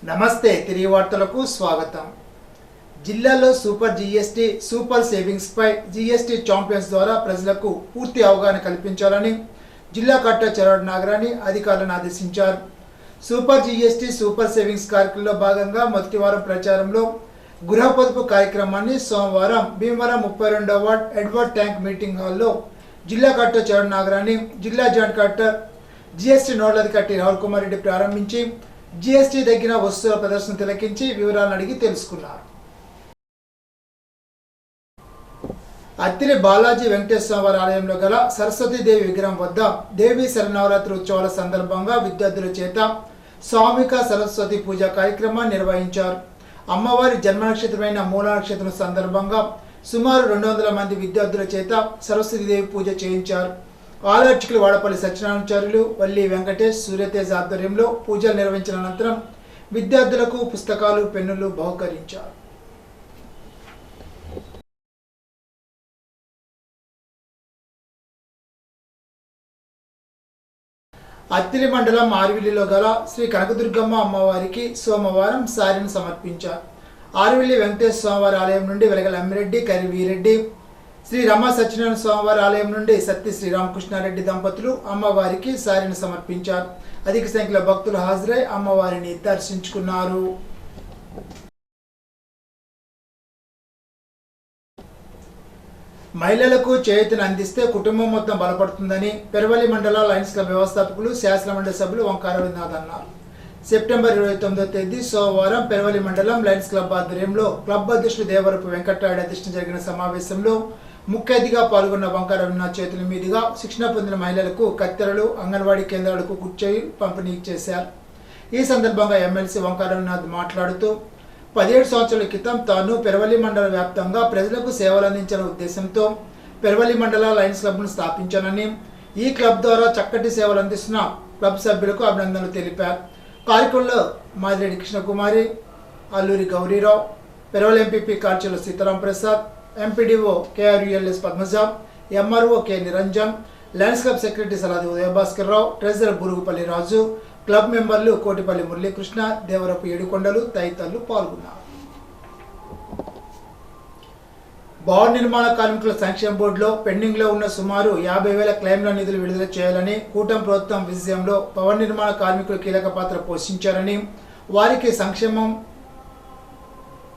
నమస్తే తిరిగి వార్తలకు స్వాగతం. జిల్లాలో సూపర్ జీఎస్టీ సూపర్ సేవింగ్స్ పై జీఎస్టీ ఛాంపియన్స్ ద్వారా ప్రజలకు పూర్తి అవగాహన కల్పించాలని జిల్లా కలెక్టర్ చెరవడి నాగరాణి అధికారులను ఆదేశించారు. సూపర్ జీఎస్టీ సూపర్ సేవింగ్స్ కార్యక్రమంలో భాగంగా మొదటి వారం ప్రచారంలో గృహ పొదుపు కార్యక్రమాన్ని సోమవారం భీమవరం 32వ వార్డ్ ఎడ్వర్డ్ ట్యాంక్ మీటింగ్ హాల్లో జిల్లా కలెక్టర్ చెరవడి నాగరాణి, జిల్లా జాయింట్ కలెక్టర్ జీఎస్టీ నోడల్ అధికారి రాహుల్ కుమార్ రెడ్డి ప్రారంభించి జీఎస్టీ తగ్గిన వస్తువుల ప్రదర్శన తిలకించి వివరాలను అడిగి తెలుసుకున్నారు. అత్తిలి బాలాజీ వెంకటేశ్వర వారి ఆలయంలో గల సరస్వతీదేవి విగ్రహం వద్ద దేవీ శరన్నవరాత్రి ఉత్సవాల సందర్భంగా విద్యార్థుల చేత సామూహిక సరస్వతి పూజ కార్యక్రమాన్ని నిర్వహించారు. అమ్మవారి జన్మ నక్షత్రమైన మూల నక్షత్రం సందర్భంగా సుమారు 200 మంది విద్యార్థుల చేత సరస్వతీదేవి పూజ చేయించారు. ఆలర్చకులు వాడపల్లి సత్యనారాయణాచార్యులు, వల్లి వెంకటేష్, సూర్యతేజ్ ఆధ్వర్యంలో పూజలు నిర్వహించిన అనంతరం విద్యార్థులకు పుస్తకాలు, పెన్నులు బహుకరించారు. అత్తిలి మండలం ఆర్విల్లిలో గల శ్రీ కనకదుర్గమ్మ అమ్మవారికి సోమవారం సారిని సమర్పించారు. ఆర్విల్లి వెంకటేశ్వర స్వామివారి ఆలయం నుండి వెలగల అమ్మిరెడ్డి, కరి వీరెడ్డి, శ్రీ రమ సత్యనారాయణ స్వామివారి ఆలయం నుండి సత్య శ్రీరామకృష్ణారెడ్డి దంపతులు అమ్మవారికి సారిని సమర్పించారు. అధిక సంఖ్యలో భక్తులు హాజరై అమ్మవారిని దర్శించుకున్నారు. మహిళలకు చేయూతను అందిస్తే కుటుంబం మొత్తం బలపడుతుందని పెరవల్లి మండల లయన్స్ క్లబ్ వ్యవస్థాపకులు, శాసనమండలి సభ్యులు వంకార రవీంద్రనాథ్ అన్నారు. సెప్టెంబర్ 29వ తేదీ సోమవారం పెరవల్లి మండలం లయన్స్ క్లబ్ ఆధ్వర్యంలో క్లబ్ అధ్యక్షుడు దేవరపు వెంకట్రాయుడు అధ్యక్షతన జరిగిన సమావేశంలో ముఖ్య అతిథిగా పాల్గొన్న వంకార రవీంద్రనాథ్ చేతుల మీదుగా శిక్షణ పొందిన మహిళలకు కత్తెరలు, అంగన్వాడీ కేంద్రాలకు కుర్చీలు పంపిణీ చేశారు. ఈ సందర్భంగా ఎమ్మెల్సీ వంకార రవీంద్రనాథ్ మాట్లాడుతూ 17 సంవత్సరాల క్రితం తాను పెరవల్లి మండల వ్యాప్తంగా ప్రజలకు సేవలు అందించిన ఉద్దేశంతో పెరవల్లి మండల లయన్స్ క్లబ్ను స్థాపించానని, ఈ క్లబ్ ద్వారా చక్కటి సేవలు అందిస్తున్న క్లబ్ సభ్యులకు అభినందనలు తెలిపారు. కార్యక్రమంలో మాదిరెడ్డి కృష్ణకుమారి, అల్లూరి గౌరీరావు, పెరవల్ ఎంపీపీ కార్చల సీతారాం ప్రసాద్, ఎంపీడీఓ కేఆర్యుఎల్ఎస్ Padmaja, MRO K Niranjan, Lions Club secretary Saladi Udayabhaskar Rao, treasurer Burugupalli Raju, club మెంబర్లు కోటిపల్లి మురళీకృష్ణ, దేవరపు ఏడుకొండలు తదితరులు పాల్గొన్నారు. భవన నిర్మాణ కార్మికుల సంక్షేమ బోర్డులో పెండింగ్లో ఉన్న సుమారు 50,000 క్లెయిమ్ల నిధులు విడుదల చేయాలని కూటమి ప్రభుత్వం విజయంలో భవన నిర్మాణ కార్మికులు కీలక పాత్ర పోషించారని, వారికి సంక్షేమం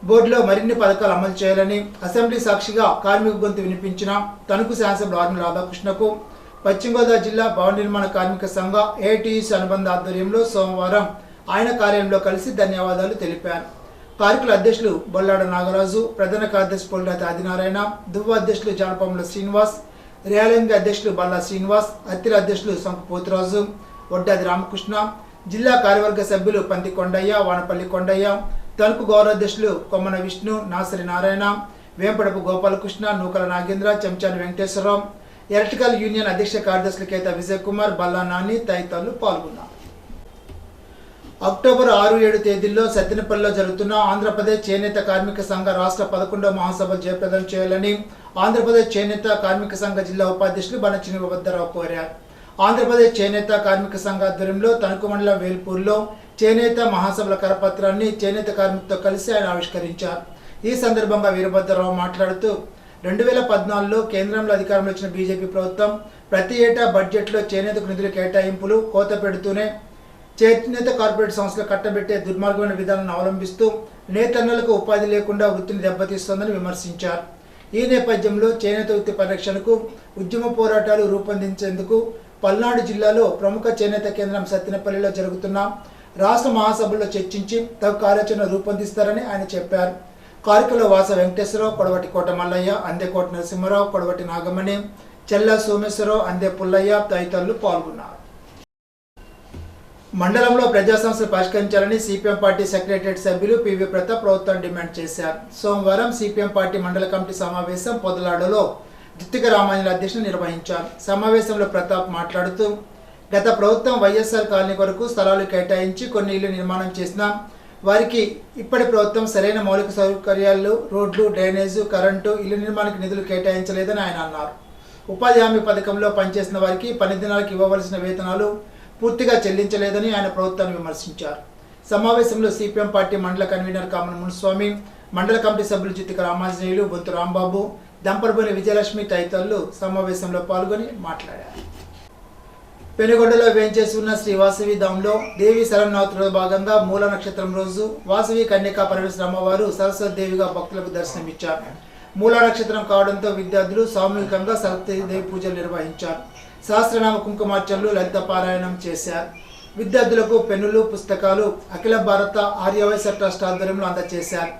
బోర్డులో మరిన్ని పథకాలు అమలు చేయాలని అసెంబ్లీ సాక్షిగా కార్మిక గొంతు వినిపించిన తణుకు శాసనసభ్యులు ఆర్మీ రాధాకృష్ణకు పశ్చిమ గోదావరి జిల్లా భవన నిర్మాణ కార్మిక సంఘ ఏటీయూసీ అనుబంధ ఆధ్వర్యంలో సోమవారం ఆయన కార్యాలయంలో కలిసి ధన్యవాదాలు తెలిపారు. కార్మికుల అధ్యక్షులు బొల్లాడ నాగరాజు, ప్రధాన కార్యదర్శి పొల్లాటి ఆదినారాయణ, దువ్వ అధ్యక్షులు జానపముల శ్రీనివాస్, రేలంగి అధ్యక్షులు బల్లా శ్రీనివాస్, అత్తిరి అధ్యక్షులు సంకు పోతురాజు, వడ్డాది రామకృష్ణ, జిల్లా కార్యవర్గ సభ్యులు పంతి కొండయ్య, వానపల్లి కొండయ్య, తణుకు గౌరవాధ్యక్షులు కొమ్మన విష్ణు, నాసరి నారాయణ, వేంపడపు గోపాలకృష్ణ, నూకల నాగేంద్ర, చెంచాని వెంకటేశ్వరరావు, ఎలక్ట్రికల్ యూనియన్ అధ్యక్ష కార్యదర్శులు కేత విజయ్ కుమార్, బల్లా నాని తదితరులు పాల్గొన్నారు. అక్టోబర్ 6-7 తేదీల్లో సత్తెనపల్లిలో జరుగుతున్న ఆంధ్రప్రదేశ్ చేనేత కార్మిక సంఘ రాష్ట్ర 11వ మహాసభ జయప్రదం చేయాలని ఆంధ్రప్రదేశ్ చేనేత కార్మిక సంఘ జిల్లా ఉపాధ్యక్షులు బనచిని వద్దరావు కోరారు. ఆంధ్రప్రదేశ్ చేనేత కార్మిక సంఘ ఆధ్వర్యంలో తణుకు మండలం వేల్పూర్లో చేనేత మహాసభల కరపత్రాన్ని చేనేత కార్మికులతో కలిసి ఆయన ఆవిష్కరించారు. ఈ సందర్భంగా వీరభద్రరావు మాట్లాడుతూ 2014లో కేంద్రంలో అధికారంలో వచ్చిన బీజేపీ ప్రభుత్వం ప్రతి ఏటా బడ్జెట్లో చేనేతకు నిధుల కేటాయింపులు కోత పెడుతూనే చేనేత కార్పొరేట్ సంస్థలు కట్టబెట్టే దుర్మార్గమైన విధానాలను అవలంబిస్తూ నేతన్నలకు ఉపాధి లేకుండా వృత్తిని దెబ్బతీస్తోందని విమర్శించారు. ఈ నేపథ్యంలో చేనేత వృత్తి పరిరక్షణకు ఉద్యమ పోరాటాలు రూపొందించేందుకు పల్నాడు జిల్లాలో ప్రముఖ చేనేత కేంద్రం సత్తెనపల్లిలో జరుగుతున్న రాష్ట్ర మహాసభల్లో చర్చించి తగు కార్యాచరణ రూపొందిస్తారని ఆయన చెప్పారు. కార్యక్రమంలో వాస వెంకటేశ్వరరావు, కొడవటి కోట మల్లయ్య, అందెకోట నరసింహరావు, కొడవటి నాగమణి, చెల్లా సోమేశ్వరరావు, అందే పుల్లయ్య తదితరులు పాల్గొన్నారు. మండలంలో ప్రజా సమస్యలు పరిష్కరించాలని సిపిఎం పార్టీ సెక్రటరియట్ సభ్యులు పివి ప్రతాప్ ప్రభుత్వం డిమాండ్ చేశారు. సోమవారం సిపిఎం పార్టీ మండల కమిటీ సమావేశం పొదలాడలో జిత్తిక రామాంజలి అధ్యక్షతన నిర్వహించారు. సమావేశంలో ప్రతాప్ మాట్లాడుతూ గత ప్రభుత్వం వైఎస్ఆర్ కాలనీ కొరకు స్థలాలు కేటాయించి కొన్ని ఇళ్లు నిర్మాణం చేసినా వారికి ఇప్పటి ప్రభుత్వం సరైన మౌలిక సౌకర్యాలు, రోడ్లు, డ్రైనేజు, కరెంటు, ఇళ్ల నిర్మాణానికి నిధులు కేటాయించలేదని ఆయన అన్నారు. ఉపాధి హామీ పథకంలో పనిచేసిన వారికి పని దినాలకు ఇవ్వవలసిన వేతనాలు పూర్తిగా చెల్లించలేదని ఆయన ప్రభుత్వాన్ని విమర్శించారు. సమావేశంలో సిపిఎం పార్టీ మండల కన్వీనర్ కామన్ మున్స్వామి, మండల కమిటీ సభ్యులు చిత్తిక రామాంజనేయులు, బొంతు రాంబాబు, దంపరబోని విజయలక్ష్మి తదితరులు సమావేశంలో పాల్గొని మాట్లాడారు. పెనుగొండలో వేంచేసి ఉన్న శ్రీ వాసవి ధాంలో దేవి శరన్నవరాత్రిలో భాగంగా మూల నక్షత్రం రోజు వాసవి కన్యకా పరమేశ్వరి అమ్మవారు సరస్వతి దేవిగా భక్తులకు దర్శనమిచ్చారు. మూల నక్షత్రం కావడంతో విద్యార్థులు సామూహికంగా సరస్వతి దేవి పూజలు నిర్వహించారు. సహస్రనామ కుంకుమార్చనలు, లలిత పారాయణం చేశారు. విద్యార్థులకు పెన్నులు, పుస్తకాలు అఖిల భారత ఆర్యవైశ్య ట్రస్ట్ ఆధ్వర్యంలో అందజేశారు.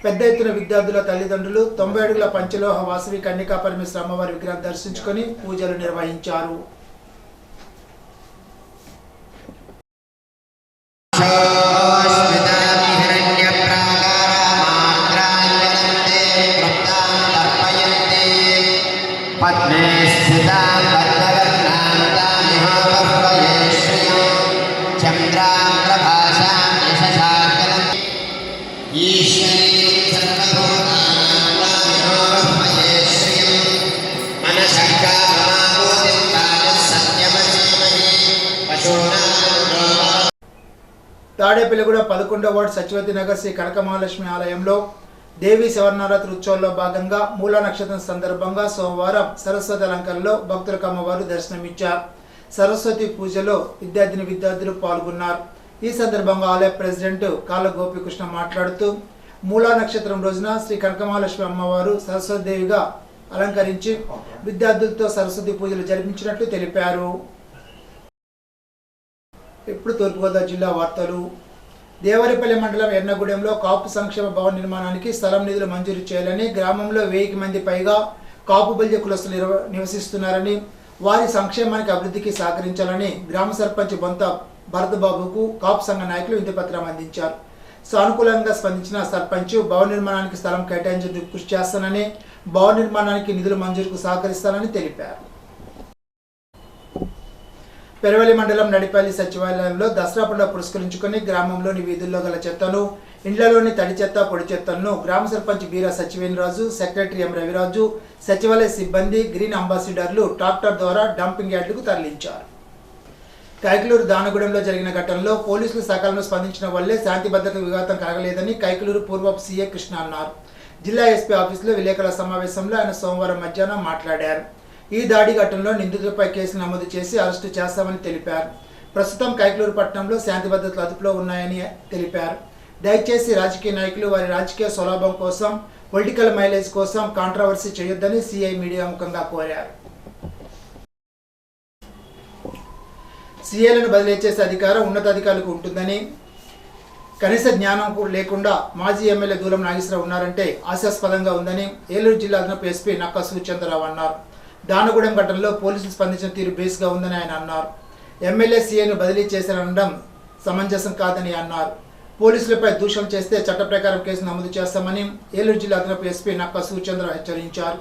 పెద్ద ఎత్తున విద్యార్థుల తల్లిదండ్రులు 90 అడుగుల పంచలోహ వాసవి కన్యకా పరమేశ్వరి అమ్మవారి విగ్రహం దర్శించుకొని పూజలు నిర్వహించారు. తాడేపల్లిగూడ 11వ వార్డు సచివతి నగర్ శ్రీ కనకమహాలక్ష్మి ఆలయంలో దేవి శరన్నవరాత్రి ఉత్సవాల్లో భాగంగా మూల నక్షత్రం సందర్భంగా సోమవారం సరస్వతి అలంకరణలో భక్తులకు అమ్మవారు దర్శనమిచ్చారు. సరస్వతి పూజలో విద్యార్థులు పాల్గొన్నారు. ఈ సందర్భంగా ఆలయ ప్రెసిడెంట్ కాళ్ళ గోపికృష్ణ మాట్లాడుతూ మూలా నక్షత్రం రోజున శ్రీ కనకమహాలక్ష్మి అమ్మవారు సరస్వతి దేవిగా అలంకరించి విద్యార్థులతో సరస్వతి పూజలు జరిపించినట్లు తెలిపారు. ఇప్పుడు తూర్పుగోదావరి జిల్లా వార్తలు. దేవరిపల్లి మండలం ఎర్నగూడెంలో కాపు సంక్షేమ భవన నిర్మాణానికి స్థలం నిధులు మంజూరు చేయాలని, గ్రామంలో 1000 మంది పైగా కాపు బల్జ కులస్తులు నివసిస్తున్నారని, వారి సంక్షేమానికి అభివృద్ధికి సహకరించాలని గ్రామ సర్పంచ్ బొంత భరతబాబుకు కాపు సంఘ నాయకులు వినతిపత్రం అందించారు. సానుకూలంగా స్పందించిన సర్పంచ్ భవన నిర్మాణానికి స్థలం కేటాయించేందుకు కృషి చేస్తానని, భవన నిర్మాణానికి నిధులు మంజూరుకు సహకరిస్తానని తెలిపారు. పెరవలి మండలం నడిపల్లి సచివాలయంలో దసరా పండుగ పురస్కరించుకొని గ్రామంలోని వీధుల్లో గల చెత్తను, ఇండ్లలోని తడి చెత్త, పొడి చెత్తను గ్రామ సర్పంచ్ బీరా సచివేంద్రరాజు, సెక్రటరీ ఎం రవిరాజు, సచివాలయ సిబ్బంది, గ్రీన్ అంబాసిడర్లు ట్రాక్టర్ ద్వారా డంపింగ్ యార్డులకు తరలించారు. కైకలూరు దానగూడెంలో జరిగిన ఘటనలో పోలీసులు సకాలంలో స్పందించిన వల్లే శాంతి భద్రతకు విఘాతం కలగలేదని కైకలూరు పూర్వపు సీఏ కృష్ణ అన్నారు. జిల్లా ఎస్పీ ఆఫీసులో విలేకరుల సమావేశంలో ఆయన సోమవారం మధ్యాహ్నం మాట్లాడారు. ఈ దాడి ఘటనలో నిందితులపై కేసు నమోదు చేసి అరెస్టు చేస్తామని తెలిపారు. ప్రస్తుతం కైకలూరు పట్టణంలో శాంతి భద్రతలు అదుపులో ఉన్నాయని తెలిపారు. దయచేసి రాజకీయ నాయకులు వారి రాజకీయ స్వలాభం కోసం, పొలిటికల్ మైలేజ్ కోసం కాంట్రవర్సీ చేయొద్దని సీఐ మీడియా ముఖంగా కోరారు. సీఏలను బదిలీ చేసే అధికారం ఉన్నతాధికారులకు ఉంటుందని, కనీస జ్ఞానం లేకుండా మాజీ ఎమ్మెల్యే దూలం నాగేశ్వరరావు ఉన్నారంటే హాస్యాస్పదంగా ఉందని ఏలూరు జిల్లా అదనపు ఎస్పీ నక్కా సూర్యచంద్రరావు అన్నారు. దానగూడెం ఘటనలో పోలీసులు స్పందించిన తీరు బేస్గా ఉందని ఆయన అన్నారు. ఎమ్మెల్యే సీఏను బదిలీ చేశారనడం సమంజసం కాదని అన్నారు. పోలీసులపై దూషణ చేస్తే చట్ట ప్రకారం కేసు నమోదు చేస్తామని ఏలూరు జిల్లా అదనపు ఎస్పీ నక్కా సూర్యచంద్రరావు హెచ్చరించారు.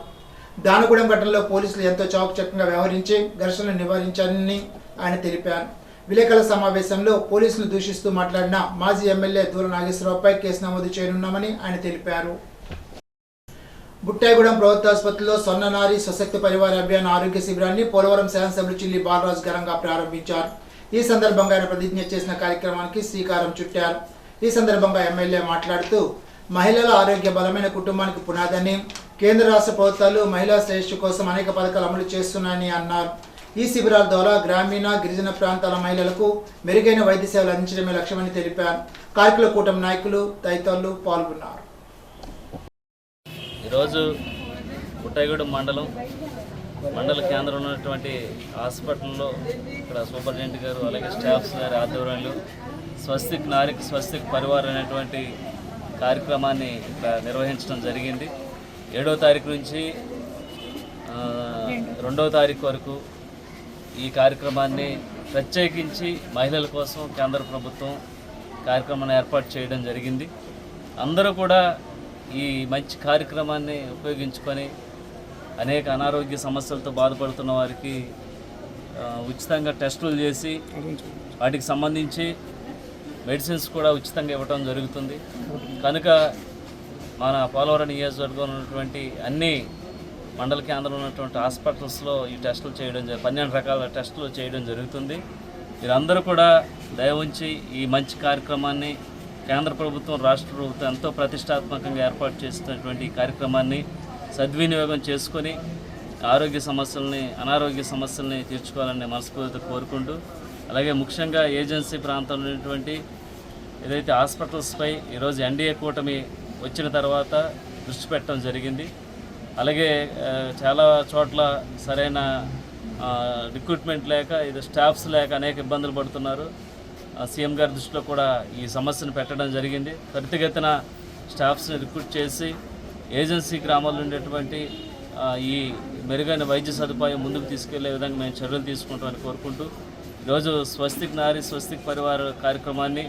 దానగూడెం ఘటనలో పోలీసులు ఎంతో చాకచక్యంగా వ్యవహరించి ఘర్షణలు నివారించారని ఆయన తెలిపారు. విలేకరుల సమావేశంలో పోలీసులు దూషిస్తూ మాట్లాడిన మాజీ ఎమ్మెల్యే దూరం నాగేశ్వరరావుపై కేసు నమోదు చేయనున్నామని ఆయన తెలిపారు. బుట్టాయిగూడెం ప్రభుత్వ ఆసుపత్రిలో స్వర్ణనారి స్వశక్తి పరివార అభియాన్ ఆరోగ్య శిబిరాన్ని పోలవరం శాసనసభ్యులు చిల్లి బాలరాజు ఘనంగా ప్రారంభించారు. ఈ సందర్భంగా ఆయన ప్రతిజ్ఞ చేసిన కార్యక్రమానికి శ్రీకారం చుట్టారు. ఈ సందర్భంగా ఎమ్మెల్యే మాట్లాడుతూ మహిళల ఆరోగ్య బలమైన కుటుంబానికి పునాదని, కేంద్ర రాష్ట్ర ప్రభుత్వాలు మహిళా శ్రేష్ఠ కోసం అనేక పథకాలు అమలు చేస్తున్నాయని అన్నారు. ఈ శిబిరాల ద్వారా గ్రామీణ, గిరిజన ప్రాంతాల మహిళలకు మెరుగైన వైద్య సేవలు అందించడమే లక్ష్యమని తెలిపారు. కార్యక్రమ కూటమి నాయకులు తదితరులు పాల్గొన్నారు. ఈరోజు బుట్టాయిగూడెం మండల కేంద్రంలో ఉన్నటువంటి హాస్పిటల్లో ఇక్కడ సూపరింటెండెంట్ గారు అలాగే స్టాఫ్స్ గారి ఆధ్వర్యంలో స్వస్తిక్ నారికి స్వస్తిక్ పరివార్ అనేటువంటి కార్యక్రమాన్ని ఇక్కడ నిర్వహించడం జరిగింది. 7వ తారీఖు నుంచి 2వ తారీఖు వరకు ఈ కార్యక్రమాన్ని ప్రత్యేకించి మహిళల కోసం కేంద్ర ప్రభుత్వం కార్యక్రమాన్ని ఏర్పాటు చేయడం జరిగింది. అందరూ కూడా ఈ మంచి కార్యక్రమాన్ని ఉపయోగించుకొని అనేక అనారోగ్య సమస్యలతో బాధపడుతున్న వారికి ఉచితంగా టెస్టులు చేసి వాటికి సంబంధించి మెడిసిన్స్ కూడా ఉచితంగా ఇవ్వడం జరుగుతుంది. కనుక మన పోలవరం నియోజకవర్గంలో ఉన్నటువంటి అన్ని మండల కేంద్రంలో ఉన్నటువంటి హాస్పిటల్స్లో ఈ టెస్టులు చేయడం 12 రకాల టెస్టులు చేయడం జరుగుతుంది. మీరందరూ కూడా దయ ఉంచి ఈ మంచి కార్యక్రమాన్ని కేంద్ర ప్రభుత్వం రాష్ట్ర ప్రభుత్వం ఎంతో ప్రతిష్టాత్మకంగా ఏర్పాటు చేస్తున్నటువంటి ఈ కార్యక్రమాన్ని సద్వినియోగం చేసుకొని ఆరోగ్య సమస్యల్ని అనారోగ్య సమస్యల్ని తీర్చుకోవాలని మనస్ఫూర్తిగా కోరుకుంటూ అలాగే ముఖ్యంగా ఏజెన్సీ ప్రాంతంలో ఉన్నటువంటి ఏదైతే హాస్పిటల్స్పై ఈరోజు ఎన్డీఏ కూటమి వచ్చిన తర్వాత దృష్టి పెట్టడం జరిగింది. అలాగే చాలా చోట్ల సరైన రిక్రూట్మెంట్ లేక ఇది స్టాఫ్స్ లేక అనేక ఇబ్బందులు పడుతున్నారు. సీఎం గారి దృష్టిలో కూడా ఈ సమస్యను పెట్టడం జరిగింది. త్వరితగతిన స్టాఫ్స్ని రిక్రూట్ చేసి ఏజెన్సీ గ్రామాల్లో ఉండేటువంటి ఈ మెరుగైన వైద్య సదుపాయం ముందుకు తీసుకెళ్లే విధంగా మేము చర్యలు తీసుకుంటామని కోరుకుంటూ ఈరోజు స్వస్తిక్ నారి స్వస్తిక్ పరివార కార్యక్రమాన్ని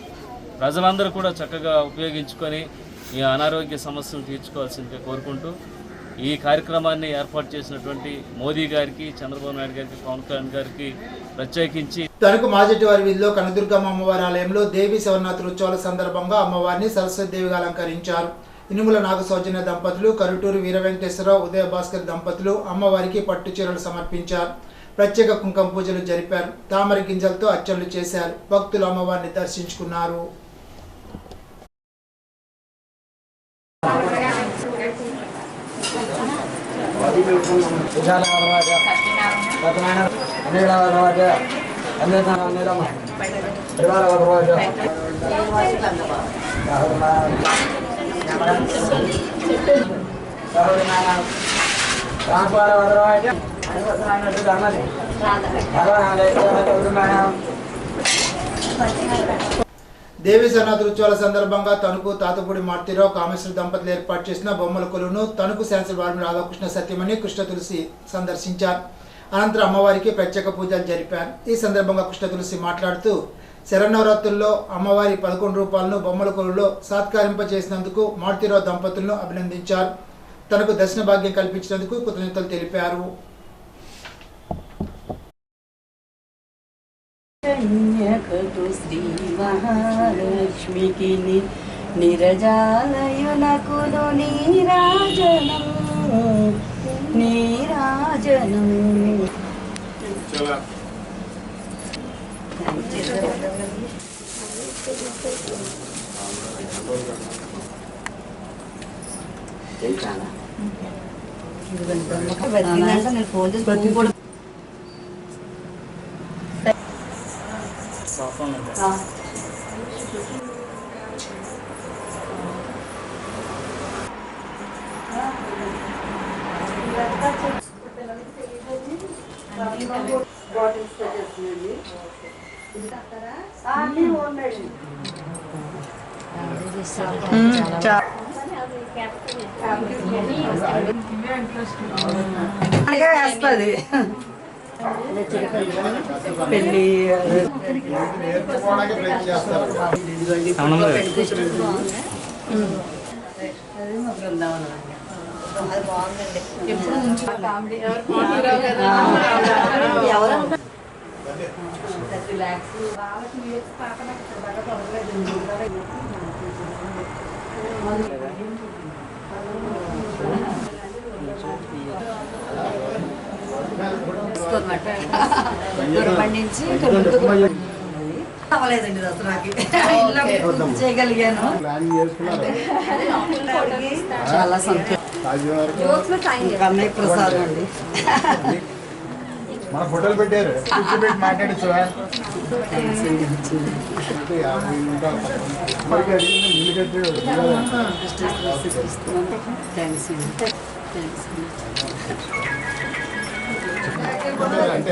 ప్రజలందరూ కూడా చక్కగా ఉపయోగించుకొని ఈ అనారోగ్య సమస్యలను తీర్చుకోవాల్సిందిగా కోరుకుంటూ ఈ కార్యక్రమాన్ని ఏర్పాటు చేసినటువంటి మోదీ గారికి, చంద్రబాబు నాయుడు గారికి, పవన్ కళ్యాణ్ గారికి ప్రత్యేకించి తణుకు మాజెట్టివారి వీధిలో కనదుర్గమ్మ అమ్మవారి ఆలయంలో దేవీ శివరాత్రి ఉత్సవాల సందర్భంగా అమ్మవారిని సరస్వతిదేవిగా అలంకరించారు. ఇనుముల నాగ సౌజన్య దంపతులు, కరుటూరు వీర వెంకటేశ్వరరావు, ఉదయ భాస్కర్ దంపతులు అమ్మవారికి పట్టు చీరలు సమర్పించారు. ప్రత్యేక కుంకుమ పూజలు జరిపారు. తామర గింజలతో అర్చనలు చేశారు. భక్తులు అమ్మవారిని దర్శించుకున్నారు. దేవీ శరణార్థి ఉత్సవాల సందర్భంగా తణుకు తాతపూడి మార్తిరావు కామేశ్వర దంపతులు ఏర్పాటు చేసిన బొమ్మల కొలువును తణుకు శాసన వారిని రాధాకృష్ణ సత్యమణి కృష్ణ తులసి సందర్శించారు. అనంతరం అమ్మవారికి ప్రత్యేక పూజలు జరిపారు. ఈ సందర్భంగా కృష్ణ తులసి మాట్లాడుతూ శరన్నవరాత్రుల్లో అమ్మవారి 11 రూపాయలను బొమ్మల కొలువులో సాత్కారింపజేసినందుకు మార్తిరావు దంపతులను అభినందించారు. తనకు దర్శన భాగ్యం కల్పించినందుకు కృతజ్ఞతలు తెలిపారు. శ్రీ మహాలక్ష్మికి నిరజాలయునకును నీరాజనం నీరాజనం. నేను ఫోన్ చేసి కూడా వేస్తుంది పెళ్ళి పండించి అవ్వలేదండి దసరాకి చేయగలిగాను. చాలా సంతోషం. కన్నయ్య ప్రసాదం అండి. మన ఫోటోలు పెట్టారు, మాట్లాడచ్చు. అంటే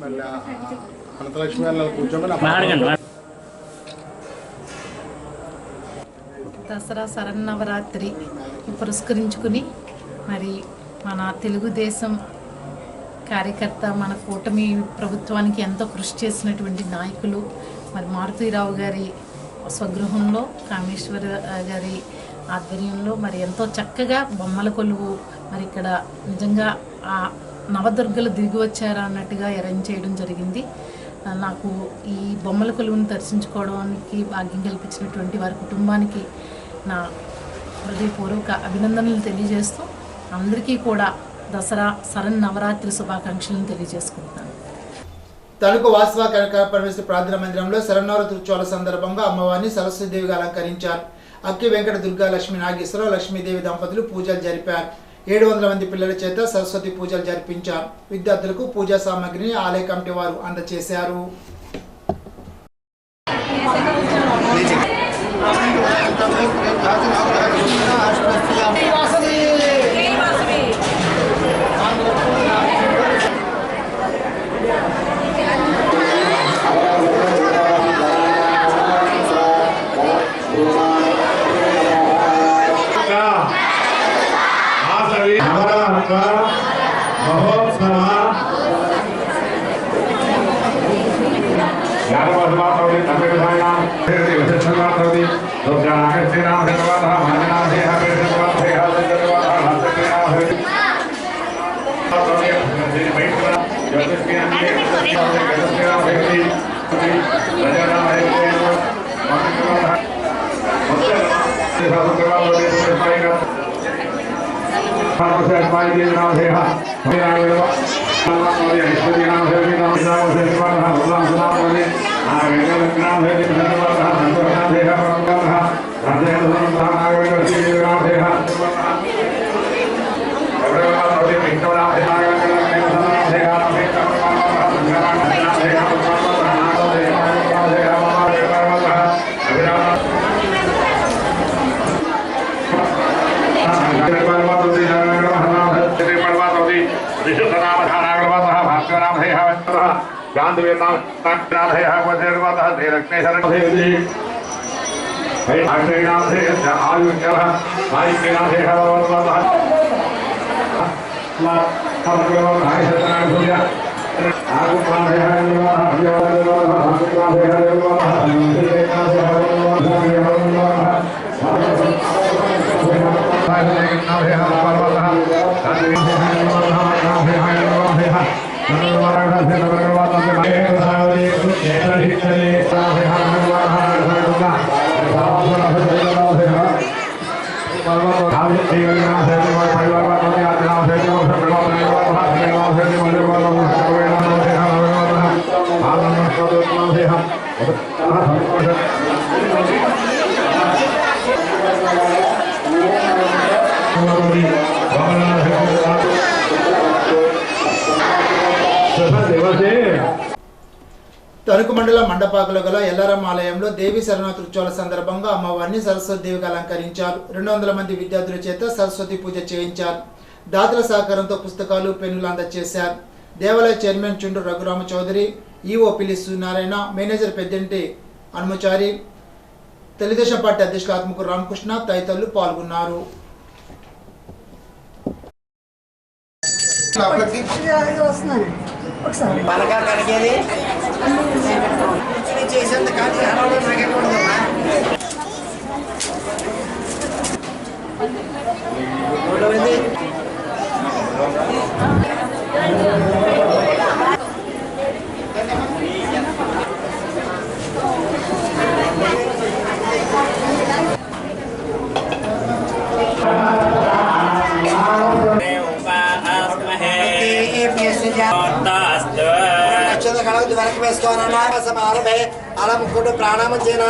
మళ్ళీ అనంతలక్ష్మి గారు కూర్చోమని దసరా శరన్నవరాత్రి పురస్కరించుకుని మరి మన తెలుగుదేశం కార్యకర్త, మన కూటమి ప్రభుత్వానికి ఎంతో కృషి చేసినటువంటి నాయకులు మరి మారుతీరావు గారి స్వగృహంలో కామేశ్వర గారి ఆధ్వర్యంలో మరి ఎంతో చక్కగా బొమ్మల కొలువు మరి ఇక్కడ నిజంగా ఆ నవదుర్గలు దిగి వచ్చారా అన్నట్టుగా అరేంజ్ చేయడం జరిగింది. నాకు ఈ బొమ్మల కొలువును దర్శించుకోవడానికి భాగ్యం కల్పించినటువంటి వారి కుటుంబానికి నా హృదయపూర్వక అభినందనలు తెలియజేస్తూ అందరికీ కూడా దసరా శరన్నవరాత్రి శుభాకాంక్షలను తెలియజేసుకుంటున్నాను. తణుకు వాసవ కనక పరమేశ్వర ప్రార్థనా మందిరంలో శరన్నవరాత్రి ఉత్సవాల సందర్భంగా అమ్మవారిని సరస్వతీదేవిగా అలంకరించారు. అక్కి వెంకట దుర్గా లక్ష్మీ నాగేశ్వరరావు లక్ష్మీదేవి దంపతులు పూజలు జరిపారు. 700 మంది పిల్లల చేత సరస్వతి పూజలు జరిపించారు. విద్యార్థులకు పూజా సామాగ్రిని ఆలయ కమిటీ వారు అందజేశారు. తణుకు మండలం మండపాకలో గల ఎల్లారమ్మ ఆలయంలో దేవి శరణవరాత్రి ఉత్సవాల సందర్భంగా అమ్మవారిని సరస్వతి దేవిగా అలంకరించారు. 200 మంది విద్యార్థుల చేత సరస్వతి పూజ చేయించారు. దాతల సహకారంతో పుస్తకాలు, పెన్నులు అందజేశారు. దేవాలయ చైర్మన్ చుండ్రు రఘురామ చౌదరి, ఈఓ పిల్లి సూర్యనారాయణ, మేనేజర్ పెద్దంటి హనుమచారి, తెలుగుదేశం పార్టీ అధ్యక్షులు ఆత్మకూరు రామకృష్ణ తదితరులు పాల్గొన్నారు. బాగా కడిగేది చేసేంత కానీ వెనక్కి వేసుకోవాలన్నా అలా ముక్కుంటూ ప్రాణామం చేయను.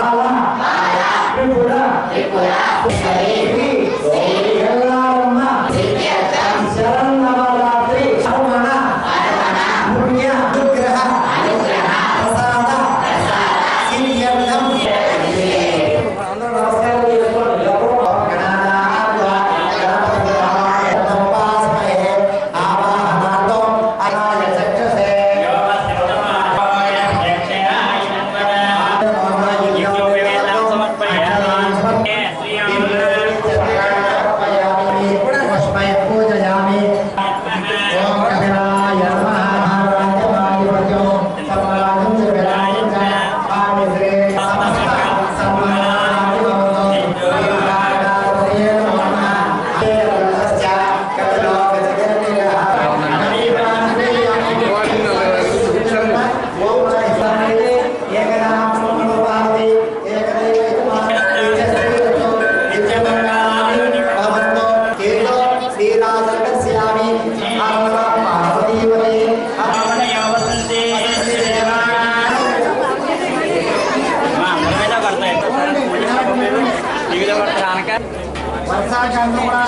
వరుసగా అందరూ కూడా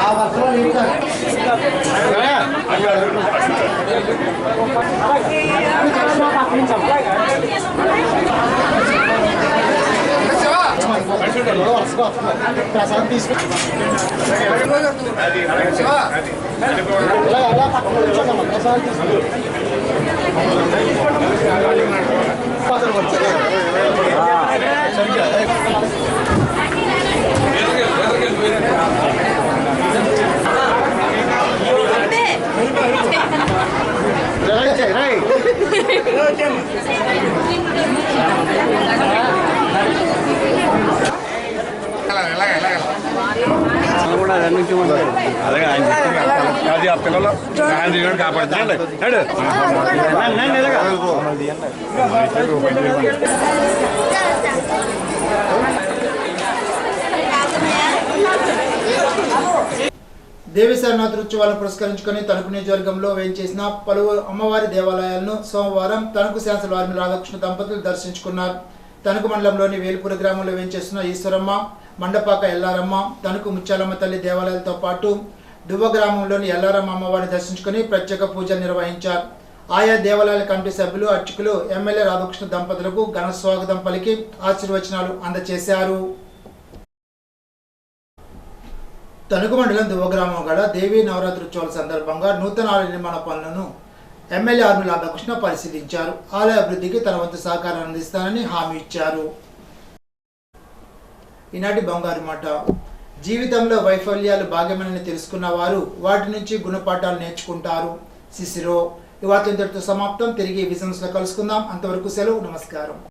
ఆ వరుసలో నిలుస్తారు. ప్రసాద్ తీసుకుని ప్రసాద్ తీసుకుని అది ఆ పిల్లలు ఆయన కాపాడుతాడు దేవి శరణార్థి ఉత్సవాలను పురస్కరించుకొని తణుకు నియోజకవర్గంలో వేయించేసిన పలువురు అమ్మవారి దేవాలయాలను సోమవారం తణుకు శాసన వారిని రాధాకృష్ణ దంపతులు దర్శించుకున్నారు. తణుకు మండలంలోని వేల్పూర గ్రామంలో వేయించేసిన ఈశ్వరమ్మ, మండపాక ఎల్లారమ్మ, తణుకు ముత్యాలమ్మ తల్లి దేవాలయాలతో పాటు దువ్వ గ్రామంలోని ఎల్లారమ్మ అమ్మవారిని దర్శించుకుని ప్రత్యేక పూజలు నిర్వహించారు. ఆయా దేవాలయాల కమిటీ సభ్యులు, అర్చకులు ఎమ్మెల్యే రాధాకృష్ణ దంపతులకు ఘన స్వాగతం పలికి ఆశీర్వచనాలు అందజేశారు. తణుకు మండలం దువ్వ గ్రామం గడ దేవీ నవరాత్రి ఉత్సవాల సందర్భంగా నూతన ఆలయ నిర్మాణ పనులను ఎమ్మెల్యే ఆర్మీ రాధాకృష్ణ పరిశీలించారు. ఆలయ అభివృద్ధికి తన వంతు సహకారం అందిస్తానని హామీ ఇచ్చారు. ఈనాటి బంగారు మాట. జీవితంలో వైఫల్యాలు భాగ్యమని తెలుసుకున్న వారు వాటి నుంచి గుణపాఠాలు నేర్చుకుంటారు. సిసిరో. ఈ వార్తలు ఇంతటితో సమాప్తం. తిరిగి విజన్స్ లో కలుసుకుందాం. అంతవరకు సెలవు. నమస్కారం.